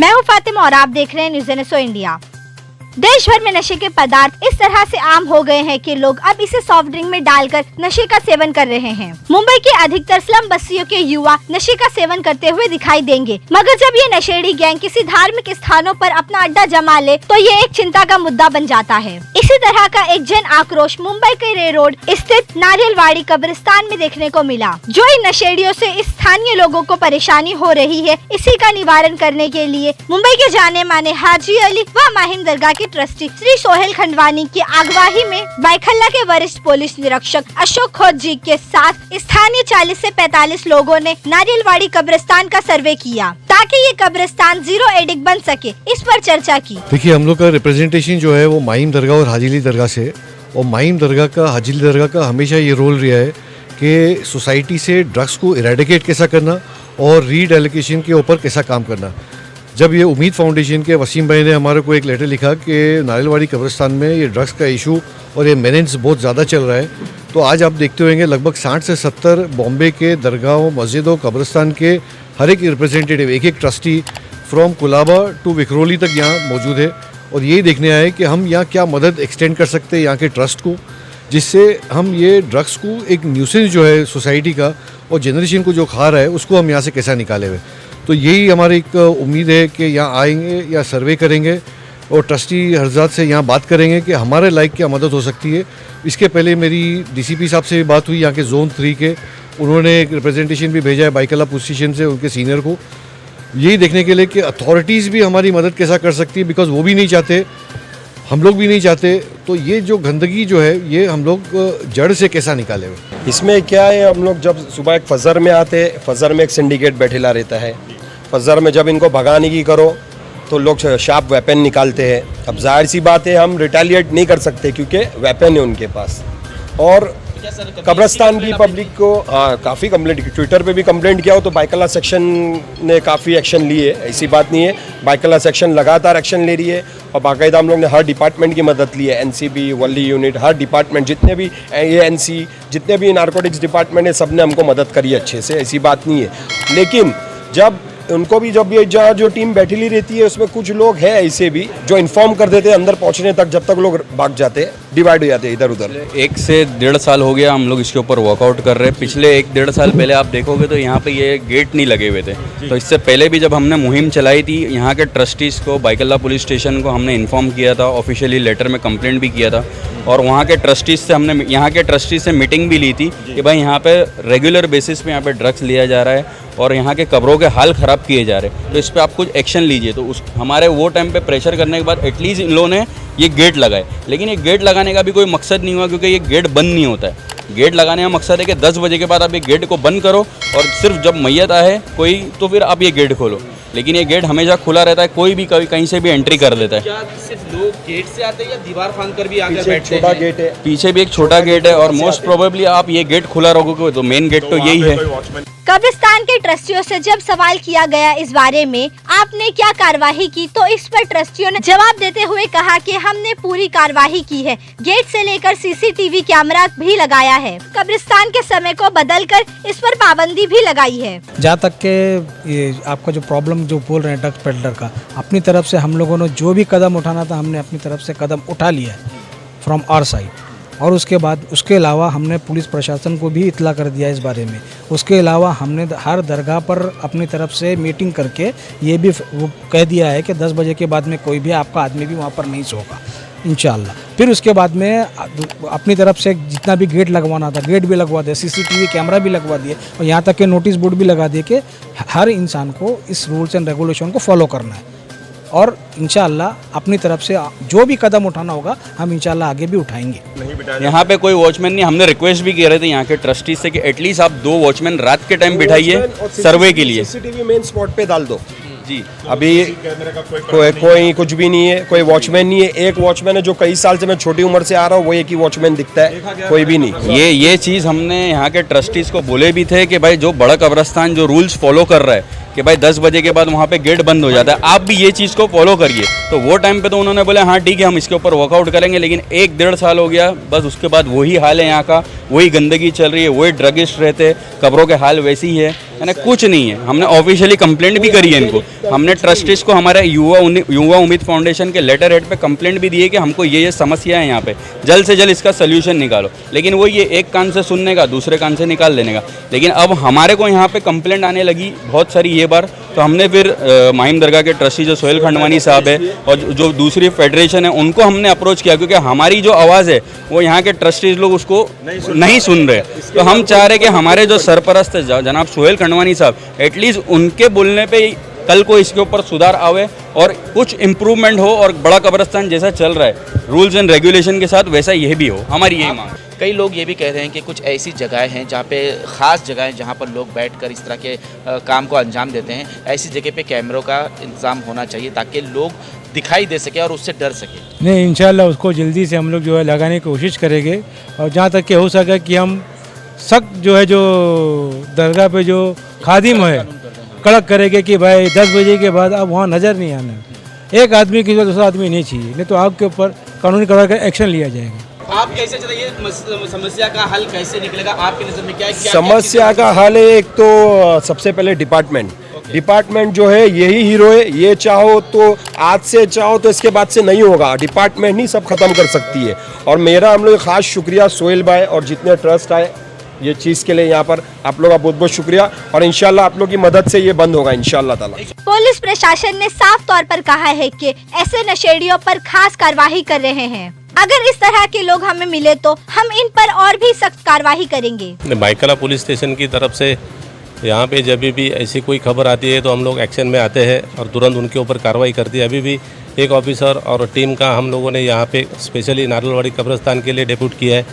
मैं हूँ फातिमा और आप देख रहे हैं न्यूज़ NSO इंडिया। देश भर में नशे के पदार्थ इस तरह से आम हो गए हैं कि लोग अब इसे सॉफ्ट ड्रिंक में डालकर नशे का सेवन कर रहे हैं। मुंबई के अधिकतर स्लम बस्तियों के युवा नशे का सेवन करते हुए दिखाई देंगे, मगर जब ये नशेड़ी गैंग किसी धार्मिक स्थानों पर अपना अड्डा जमा ले तो ये एक चिंता का मुद्दा बन जाता है। इसी तरह का एक जन आक्रोश मुंबई के रे रोड स्थित नारियलवाड़ी कब्रिस्तान में देखने को मिला। जो इन नशेड़ियों से स्थानीय लोगों को परेशानी हो रही है, इसी का निवारण करने के लिए मुंबई के जाने माने हाजी अली व माहिम दरगाह के ट्रस्टी श्री सोहेल खंडवानी की अगवाई में बाइखल्ला के वरिष्ठ पुलिस निरीक्षक अशोक खोत जी के साथ स्थानीय 40 से 45 लोगों ने नारियलवाड़ी कब्रिस्तान का सर्वे किया ताकि ये कब्रिस्तान जीरो एडिक्ट बन सके। इस पर चर्चा की। देखिए, हम लोग का रिप्रेजेंटेशन जो है वो माहिम दरगाह और हाजी अली दरगाह से, और माहिम दरगाह का, हाजी अली दरगाह का हमेशा ये रोल रहा है कि सोसाइटी से ड्रग्स को इरेडिकेट कैसा करना और रीडेलिकेशन के ऊपर कैसा काम करना। जब ये उम्मीद फाउंडेशन के वसीम भाई ने हमारे को एक लेटर लिखा कि नारियलवाड़ी कब्रिस्तान में ये ड्रग्स का इशू और ये मेनेंस बहुत ज़्यादा चल रहा है, तो आज आप देखते होंगे लगभग 60 से 70 बॉम्बे के दरगाहों, मस्जिदों, कब्रिस्तान के हर एक रिप्रेजेंटेटिव, एक trustee from Colaba to Vikhroli तक यहाँ मौजूद है, और यही देखने आए कि हम यहाँ क्या मदद एक्सटेंड कर सकते हैं यहाँ के ट्रस्ट को, जिससे हम ये ड्रग्स को एक न्यूसेंस जो है सोसाइटी का और जनरेशन को जो खा रहा है उसको हम यहाँ से कैसा निकाले हुए। तो यही हमारी एक उम्मीद है कि यहाँ आएंगे या सर्वे करेंगे और ट्रस्टी हरजात से यहाँ बात करेंगे कि हमारे लाइक क्या मदद हो सकती है। इसके पहले मेरी DCP साहब से भी बात हुई यहाँ के जोन 3 के, उन्होंने एक रिप्रेजेंटेशन भी भेजा है बाइकला पुलिस स्टेशन से उनके सीनियर को, यही देखने के लिए कि अथॉरिटीज़ भी हमारी मदद कैसा कर सकती है, बिकॉज वो भी नहीं चाहते, हम लोग भी नहीं चाहते। तो ये जो गंदगी जो है ये हम लोग जड़ से कैसा निकाले हुए। इसमें क्या है, हम लोग जब सुबह एक फजर में आते, फजर में एक सिंडिकेट बैठेला रहता है, फजर में जब इनको भगाने की करो तो लोग शार्प वेपन निकालते हैं। अब जाहिर सी बात है हम रिटेलिएट नहीं कर सकते क्योंकि वेपन है उनके पास। और कब्रिस्तान की पब्लिक को काफ़ी कंप्लेंट, ट्विटर पे भी कंप्लेंट किया हो तो बाइकला सेक्शन ने काफ़ी एक्शन लिए है, ऐसी बात नहीं है। बाइकला सेक्शन लगातार एक्शन ले रही है और बाकायदा हम लोग ने हर डिपार्टमेंट की मदद ली है, NCB, वली यूनिट, हर डिपार्टमेंट, जितने भी ANC, जितने भी नारकोटिक्स डिपार्टमेंट है, सब ने हमको मदद करी अच्छे से, ऐसी बात नहीं है। लेकिन जब उनको भी, जब ये जहाँ जो टीम बैठी ली रहती है उसमें कुछ लोग हैं ऐसे भी जो इन्फॉर्म कर देते हैं अंदर पहुँचने तक, जब तक लोग भाग जाते हैं, डिवाइड हो जाते हैं इधर उधर। 1 से 1.5 साल हो गया हम लोग इसके ऊपर वर्कआउट कर रहे हैं। पिछले 1-1.5 साल पहले आप देखोगे तो यहाँ पे ये गेट नहीं लगे हुए थे, तो इससे पहले भी जब हमने मुहिम चलाई थी यहाँ के ट्रस्टीज़ को, बाइकल्ला पुलिस स्टेशन को हमने इन्फॉर्म किया था, ऑफिशियली लेटर में कंप्लेंट भी किया था, और वहाँ के ट्रस्टीज़ से हमने, यहाँ के ट्रस्टीज़ से मीटिंग भी ली थी कि भाई यहाँ पे रेगुलर बेसिस पे यहाँ पे ड्रग्स लिया जा रहा है और यहाँ के कब्रों के हाल ख़राब किए जा रहे हैं, तो इस पर आप कुछ एक्शन लीजिए। तो उस हमारे वो टाइम पे प्रेशर करने के बाद एटलीस्ट इन लोगों ने ये गेट लगाए, लेकिन ये गेट लगाने का भी कोई मकसद नहीं हुआ क्योंकि ये गेट बंद नहीं होता है। गेट लगाने का मकसद है कि 10 बजे के बाद आप ये गेट को बंद करो और सिर्फ जब मैयत आए कोई तो फिर आप ये गेट खोलो, लेकिन ये गेट हमेशा खुला रहता है, कोई भी कभी कहीं से भी एंट्री कर देता है। क्या सिर्फ लोग गेट से आते हैं या दीवार फांद कर भी आकर बैठते हैं? छोटा गेट है, पीछे भी एक छोटा गेट है और मोस्ट प्रोबेबली आप ये गेट खुला रखोगे तो मेन गेट तो यही है। कब्रिस्तान के ट्रस्टियों से जब सवाल किया गया इस बारे में आपने क्या कार्यवाही की, तो इस पर ट्रस्टियों ने जवाब देते हुए कहा कि हमने पूरी कार्यवाही की है, गेट से लेकर CCTV कैमरा भी लगाया है, कब्रिस्तान के समय को बदलकर इस पर पाबंदी भी लगाई है। जहाँ तक के ये आपका जो प्रॉब्लम जो बोल रहे हैं ड्रग्स पेडलर का, अपनी तरफ से हम लोगों ने जो भी कदम उठाना था हमने अपनी तरफ से कदम उठा लिया है फ्रॉम आवर साइड, और उसके बाद उसके अलावा हमने पुलिस प्रशासन को भी इतला कर दिया इस बारे में। उसके अलावा हमने हर दरगाह पर अपनी तरफ से मीटिंग करके ये भी वो कह दिया है कि 10 बजे के बाद में कोई भी आपका आदमी भी वहाँ पर नहीं सोगा इंशाल्लाह। फिर उसके बाद में अपनी तरफ से जितना भी गेट लगवाना था गेट भी लगवा दिया, CCTV कैमरा भी लगवा दिए, और यहाँ तक के नोटिस बोर्ड भी लगा दिए कि हर इंसान को इस रूल्स एंड रेगुलेशन को फॉलो करना है, और इंशाअल्लाह अपनी तरफ से जो भी कदम उठाना होगा हम इंशाअल्लाह आगे भी उठाएंगे। यहाँ पे कोई वॉचमैन नहीं, हमने रिक्वेस्ट भी किए रहे थे यहाँ के ट्रस्टी से कि एटलीस्ट आप 2 वॉचमैन रात के टाइम बिठाइए सर्वे के लिए। CCTV मेन स्पॉट पे डाल दो जी। अभी कोई कुछ भी नहीं है, कोई वॉचमैन नहीं है। एक वॉचमैन है जो कई साल से, मैं छोटी उम्र से आ रहा हूँ, वो एक ही वॉचमैन दिखता है, कोई भी नहीं। ये चीज़ हमने यहाँ के ट्रस्टीज़ को बोले भी थे कि भाई जो बड़ा कब्रिस्तान जो रूल्स फॉलो कर रहा है कि भाई 10 बजे के बाद वहाँ पे गेट बंद हो जाता है, आप भी ये चीज़ को फॉलो करिए। तो वो टाइम पे तो उन्होंने बोला हाँ ठीक है हम इसके ऊपर वर्कआउट करेंगे, लेकिन 1-1.5 साल हो गया बस, उसके बाद वही हाल है यहाँ का, वही गंदगी चल रही है, वही ड्रगिस्ट रहते, कब्रों के हाल वैसी ही है। यानी कुछ नहीं है। हमने ऑफिशियली कंप्लेंट भी करी है इनको, हमने ट्रस्टीज को हमारे युवा उम्मीद फाउंडेशन के लेटर हेड पे कंप्लेंट भी दी है कि हमको ये समस्या है यहाँ पे, जल्द से जल्द इसका सोल्यूशन निकालो। लेकिन वो ये एक कान से सुनने का दूसरे कान से निकाल देने का। लेकिन अब हमारे को यहाँ पे कंप्लेंट आने लगी बहुत सारी ये बार, तो हमने फिर माहिम दरगाह के ट्रस्टी जो सोहेल खंडवानी साहब है और जो दूसरी फेडरेशन है उनको हमने अप्रोच किया, क्योंकि हमारी जो आवाज़ है वो यहाँ के ट्रस्टीज लोग उसको नहीं सुन रहे। तो हम चाह रहे कि हमारे जो सरपरस्त है जनाब सोहेल खंडवानी साहब, एटलीस्ट उनके बोलने पे कल को इसके ऊपर सुधार आवे और कुछ इम्प्रूवमेंट हो, और बड़ा कब्रिस्तान जैसा चल रहा है रूल्स एंड रेगुलेशन के साथ वैसा यह भी हो, हमारी यही मांग। कई लोग ये भी कह रहे हैं कि कुछ ऐसी जगहें हैं जहाँ पे ख़ास जगहें जहाँ पर लोग बैठकर इस तरह के काम को अंजाम देते हैं, ऐसी जगह पे कैमरों का इंतजाम होना चाहिए ताकि लोग दिखाई दे सके और उससे डर सके। नहीं, इंशाल्लाह उसको जल्दी से हम लोग जो है लगाने की कोशिश करेंगे, और जहाँ तक कि हो सके कि हम सख्त जो है जो दरगाह पे जो खादिम है कड़क करेंगे कि भाई 10 बजे के बाद अब वहाँ नज़र नहीं आना, एक आदमी की दूसरा आदमी नहीं चाहिए, नहीं तो आपके ऊपर कानूनी कार्रवाई का एक्शन लिया जाएगा। आप कैसे चलाइए समस्या का हल कैसे निकलेगा आपकी नज़र में? क्या समस्या का हल है, एक तो सबसे पहले डिपार्टमेंट जो है यही हीरो है। ये चाहो तो आज से चाहो तो इसके बाद से नहीं होगा, डिपार्टमेंट ही सब खत्म कर सकती है। और मेरा हम लोग खास शुक्रिया सोहेल भाई और जितने ट्रस्ट आए ये चीज़ के लिए, यहाँ पर आप लोग का बहुत बहुत शुक्रिया, और इंशाल्लाह आप लोग की मदद से ये बंद होगा इंशाल्लाह ताला। पुलिस प्रशासन ने साफ तौर पर कहा है कि ऐसे नशेड़ियों पर खास कार्रवाई कर रहे हैं। अगर इस तरह के लोग हमें मिले तो हम इन पर और भी सख्त कार्रवाई करेंगे। बाइकला पुलिस स्टेशन की तरफ से यहाँ पे जब भी ऐसी कोई खबर आती है तो हम लोग एक्शन में आते हैं और तुरंत उनके ऊपर कार्रवाई करती है। अभी भी एक ऑफिसर और टीम का हम लोगों ने यहाँ पे स्पेशली नारलवाड़ी कब्रिस्तान के लिए डेप्यूट किया है,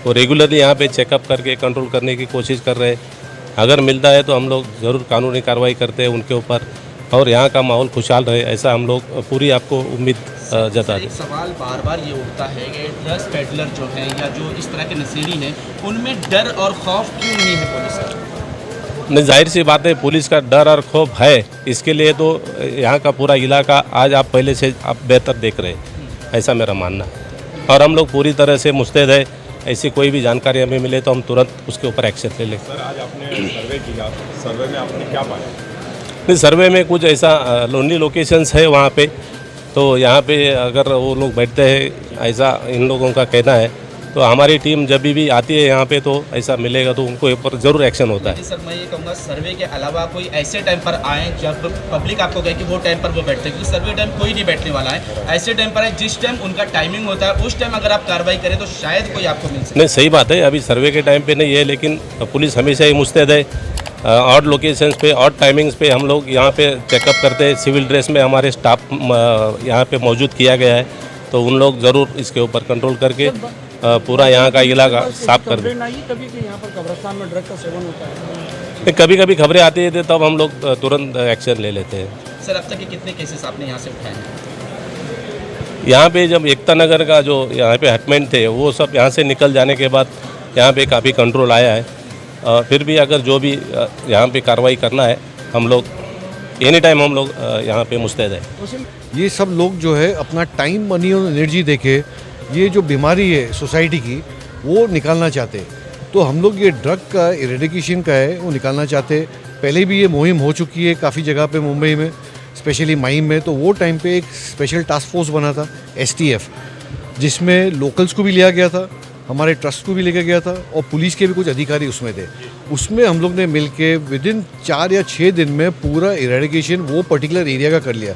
वो रेगुलरली यहाँ पे चेकअप करके कंट्रोल करने की कोशिश कर रहे हैं। अगर मिलता है तो हम लोग ज़रूर कानूनी कार्रवाई करते हैं उनके ऊपर, और यहाँ का माहौल खुशहाल रहे ऐसा हम लोग पूरी आपको उम्मीद जता दें। एक सवाल बार बार ये उठता है कि ड्रग्स पेडलर जो हैं या जो इस तरह के नशेड़ी हैं उनमें डर और खौफ क्यों नहीं है पुलिस का? नहीं, जाहिर सी बात है पुलिस का डर और खौफ है, इसके लिए तो यहाँ का पूरा इलाका आज आप पहले से आप बेहतर देख रहे हैं, ऐसा मेरा मानना है। और हम लोग पूरी तरह से मुस्तैद है, ऐसी कोई भी जानकारी हमें मिले तो हम तुरंत उसके ऊपर एक्शन ले लें। सर आज आपने सर्वे किया, सर्वे में आपने क्या पाया? नहीं, सर्वे में कुछ ऐसा लोनली लोकेशंस है वहाँ पे, तो यहाँ पे अगर वो लोग बैठते हैं ऐसा इन लोगों का कहना है, तो हमारी टीम जब भी आती है यहाँ पे तो ऐसा मिलेगा तो उनको ऊपर ज़रूर एक्शन होता है। सर मैं ये कहूँगा सर्वे के अलावा कोई ऐसे टाइम पर आए जब पब्लिक आपको कहे कि वो टाइम पर वो बैठते हैं, क्योंकि सर्वे टाइम कोई नहीं बैठने वाला है, ऐसे टाइम पर है जिस टाइम उनका टाइमिंग होता है उस टाइम अगर आप कार्रवाई करें तो शायद कोई आपको मिल सके। नहीं, सही बात है, अभी सर्वे के टाइम पे नहीं है, लेकिन पुलिस हमेशा ही मुस्तैद है। ऑड लोकेशंस पे ऑड टाइमिंग्स पे हम लोग यहाँ पे चेकअप करते हैं। सिविल ड्रेस में हमारे स्टाफ यहाँ पे मौजूद किया गया है, तो उन लोग ज़रूर इसके ऊपर कंट्रोल करके पूरा यहाँ का इलाका साफ कर दें। कभी कि यहाँ पर कब्रिस्तान में ड्रग का सेवन होता है? कभी कभी खबरें आती है तब हम लोग तुरंत एक्शन ले लेते हैं। सर अब तक के कितने केसेस आपने यहाँ से उठाए हैं? यहाँ पे जब एकता नगर का जो यहाँ पे हटमेंट थे वो सब यहाँ से निकल जाने के बाद यहाँ पे काफ़ी कंट्रोल आया है। फिर भी अगर जो भी यहाँ पे कार्रवाई करना है हम लोग एनी टाइम हम लोग यहाँ पे मुस्तैद है। ये सब लोग जो है अपना टाइम, मनी और एनर्जी देके ये जो बीमारी है सोसाइटी की वो निकालना चाहते, तो हम लोग ये ड्रग का इरेडिकेशन का है वो निकालना चाहते। पहले भी ये मुहिम हो चुकी है काफ़ी जगह पे, मुंबई में स्पेशली माहिम में, तो वो टाइम पे एक स्पेशल टास्क फोर्स बना था STF, जिसमें लोकल्स को भी लिया गया था, हमारे ट्रस्ट को भी लेकर गया था, और पुलिस के भी कुछ अधिकारी उसमें थे। उसमें हम लोग ने मिल के विदिन 4 या 6 दिन में पूरा इरेडिकेशन वो पर्टिकुलर एरिया का कर लिया।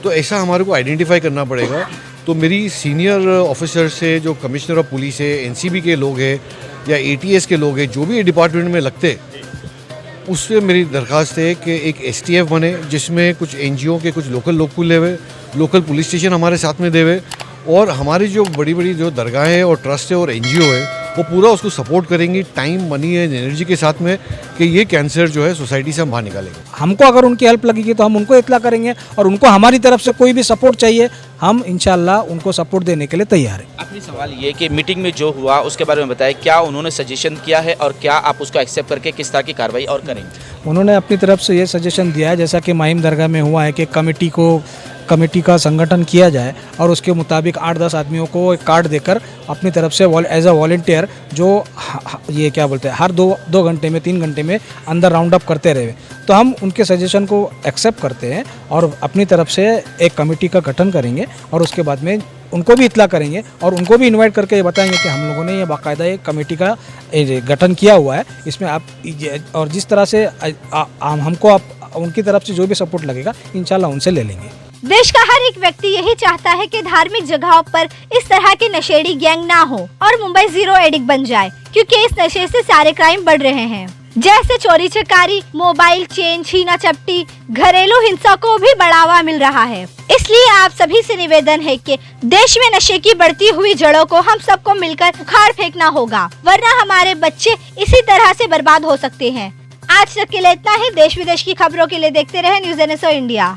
तो ऐसा हमारे को आइडेंटिफाई करना पड़ेगा। तो मेरी सीनियर ऑफिसर से जो कमिश्नर ऑफ पुलिस है, NCB के लोग हैं या ATS के लोग हैं, जो भी डिपार्टमेंट में लगते, उससे मेरी दरख्वास्त है कि एक STF बने जिसमें कुछ NGO के कुछ लोकल लोग को लेवे, लोकल पुलिस स्टेशन हमारे साथ में देवे, और हमारी जो बड़ी बड़ी जो दरगाहें हैं और ट्रस्ट है और NGO है वो पूरा उसको सपोर्ट करेंगी टाइम, मनी एंड एनर्जी के साथ में, कि ये कैंसर जो है सोसाइटी से हम बाहर निकालेंगे। हमको अगर उनकी हेल्प लगेगी तो हम उनको इत्ला करेंगे, और उनको हमारी तरफ से कोई भी सपोर्ट चाहिए हम इंशाल्लाह उनको सपोर्ट देने के लिए तैयार हैं। आखिरी सवाल ये कि मीटिंग में जो हुआ उसके बारे में बताएं, क्या उन्होंने सजेशन किया है और क्या आप उसको एक्सेप्ट करके किस तरह की कार्रवाई और करेंगे? उन्होंने अपनी तरफ से ये सजेशन दिया है, जैसा कि माहिम दरगाह में हुआ है कि कमेटी को कमेटी का संगठन किया जाए और उसके मुताबिक 8-10 आदमियों को एक कार्ड देकर अपनी तरफ से एज अ वॉलंटियर जो ये क्या बोलते हैं हर 2 घंटे में 3 घंटे में अंदर राउंड अप करते रहे, तो हम उनके सजेशन को एक्सेप्ट करते हैं और अपनी तरफ से एक कमेटी का गठन करेंगे और उसके बाद में उनको भी इतला करेंगे और उनको भी इनवाइट करके ये बताएंगे कि हम लोगों ने ये बाकायदा एक कमेटी का गठन किया हुआ है, इसमें आप और जिस तरह से हमको आप उनकी तरफ से जो भी सपोर्ट लगेगा इंशाल्लाह उनसे ले लेंगे। देश का हर एक व्यक्ति यही चाहता है कि धार्मिक जगहों पर इस तरह के नशेड़ी गैंग ना हो और मुंबई जीरो एडिक्ट बन जाए, क्योंकि इस नशे से सारे क्राइम बढ़ रहे हैं, जैसे चोरी चकारी, मोबाइल चेन, छीना झपटी, घरेलू हिंसा को भी बढ़ावा मिल रहा है। इसलिए आप सभी से निवेदन है कि देश में नशे की बढ़ती हुई जड़ों को हम सबको मिलकर उखाड़ फेंकना होगा, वरना हमारे बच्चे इसी तरह से बर्बाद हो सकते हैं। आज तक के लिए इतना ही। देश विदेश की खबरों के लिए देखते रहे न्यूज़ NSO इंडिया।